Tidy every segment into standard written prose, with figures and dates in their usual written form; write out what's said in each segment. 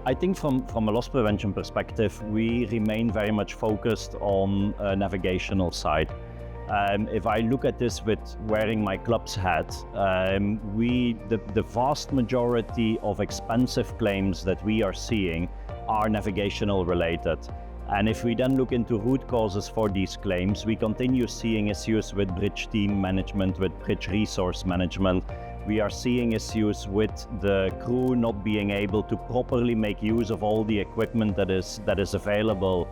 I think from a loss prevention perspective, we remain very much focused on a navigational side. If I look at this with wearing my club's hat, the vast majority of expensive claims that we are seeing are navigational related. And if we then look into root causes for these claims, we continue seeing issues with bridge team management, with bridge resource management. We are seeing issues with the crew not being able to properly make use of all the equipment that is available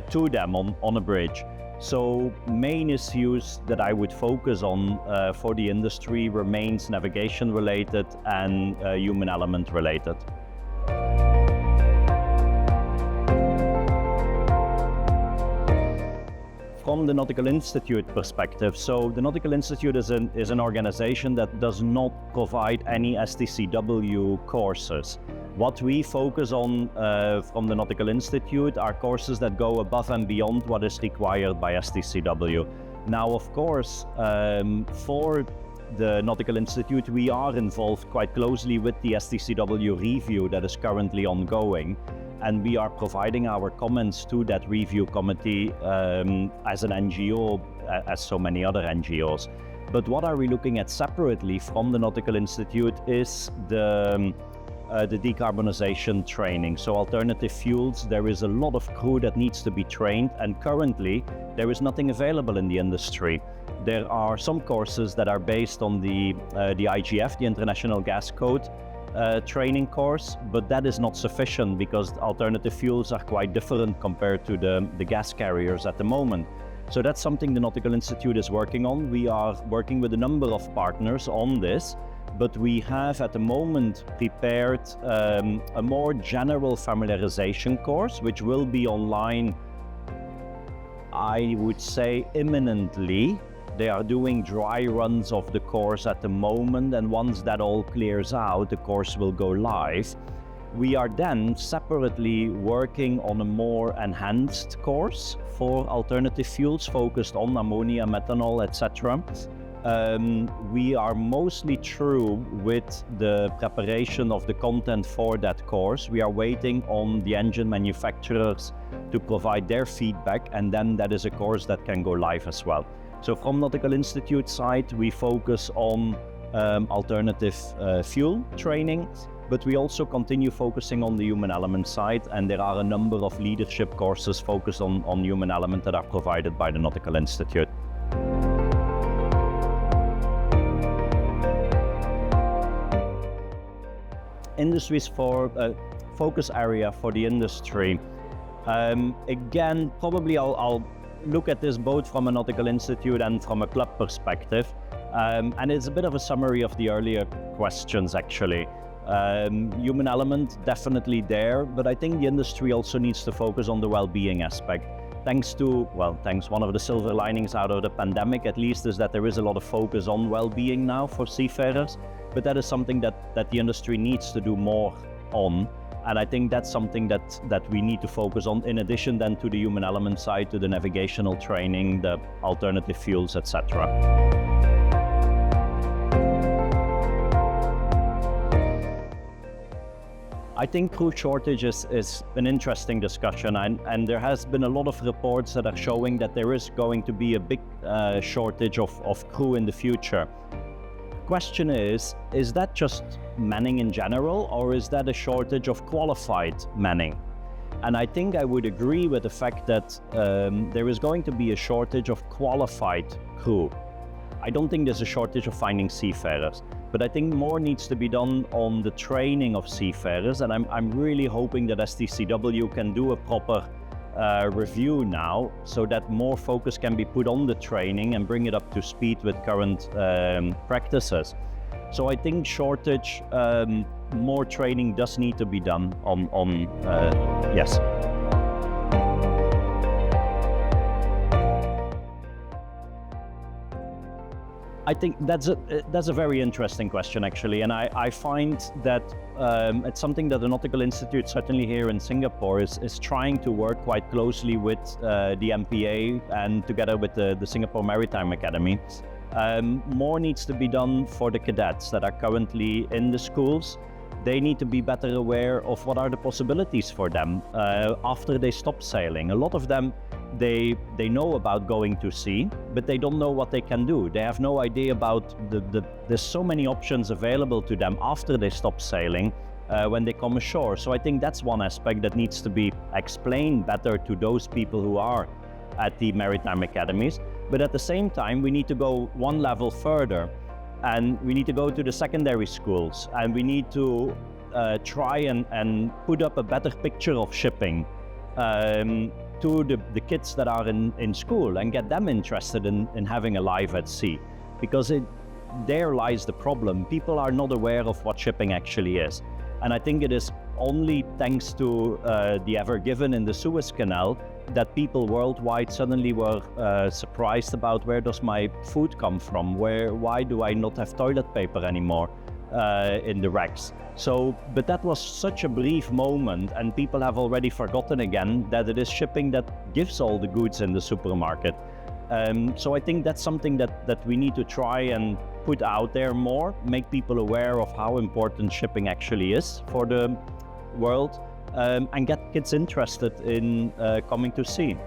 to them on a bridge. So main issues that I would focus on for the industry remains navigation related and human element related. From the Nautical Institute perspective, so the Nautical Institute is an organization that does not provide any STCW courses. What we focus on from the Nautical Institute are courses that go above and beyond what is required by STCW. Now, of course, for the Nautical Institute, we are involved quite closely with the STCW review that is currently ongoing. And we are providing our comments to that review committee as an NGO, as so many other NGOs. But what are we looking at separately from the Nautical Institute is the decarbonization training. So alternative fuels, there is a lot of crew that needs to be trained, and currently there is nothing available in the industry. There are some courses that are based on the IGF, the International Gas Code, training course, but that is not sufficient because alternative fuels are quite different compared to the gas carriers at the moment. So that's something the Nautical Institute is working on. We are working with a number of partners on this, but we have at the moment prepared a more general familiarization course, which will be online, I would say, imminently. They are doing dry runs of the course at the moment, and once that all clears out, the course will go live. We are then separately working on a more enhanced course for alternative fuels focused on ammonia, methanol, etc. We are mostly through with the preparation of the content for that course. We are waiting on the engine manufacturers to provide their feedback, and then that is a course that can go live as well. So from Nautical Institute side, we focus on alternative fuel training, but we also continue focusing on the human element side, and there are a number of leadership courses focused on human element that are provided by the Nautical Institute. Industries for focus area for the industry. Again, probably I'll look at this both from a Nautical Institute and from a club perspective. And it's a bit of a summary of the earlier questions, actually. Human element, definitely there, but I think the industry also needs to focus on the well-being aspect. One of the silver linings out of the pandemic, at least, is that there is a lot of focus on well-being now for seafarers, but that is something that the industry needs to do more on. And I think that's something that we need to focus on, in addition then to the human element side, to the navigational training, the alternative fuels, etc. I think crew shortage is an interesting discussion, and there has been a lot of reports that are showing that there is going to be a big shortage of crew in the future. Question is that just manning in general, or is that a shortage of qualified manning? And I think I would agree with the fact that there is going to be a shortage of qualified crew. I don't think there's a shortage of finding seafarers, but I think more needs to be done on the training of seafarers, and I'm really hoping that STCW can do a proper review now, so that more focus can be put on the training and bring it up to speed with current practices. So I think shortage, more training does need to be done on yes. I think that's a very interesting question, actually, and I find that it's something that the Nautical Institute, certainly here in Singapore, is trying to work quite closely with the MPA and together with the Singapore Maritime Academy. More needs to be done for the cadets that are currently in the schools. they need to be better aware of what are the possibilities for them after they stop sailing. A lot of them, they know about going to sea, but they don't know what they can do. They have no idea about there's so many options available to them after they stop sailing when they come ashore. So I think that's one aspect that needs to be explained better to those people who are at the maritime academies. But at the same time, we need to go one level further, and we need to go to the secondary schools, and we need to try and put up a better picture of shipping to the kids that are in school, and get them interested in having a life at sea, because there lies the problem. People are not aware of what shipping actually is. And I think it is only thanks to the Ever Given in the Suez Canal that people worldwide suddenly were surprised about, where does my food come from? Why do I not have toilet paper anymore in the wrecks? But that was such a brief moment, and people have already forgotten again that it is shipping that gives all the goods in the supermarket. So I think that's something that we need to try and put out there more, make people aware of how important shipping actually is for the world, and get kids interested in coming to sea.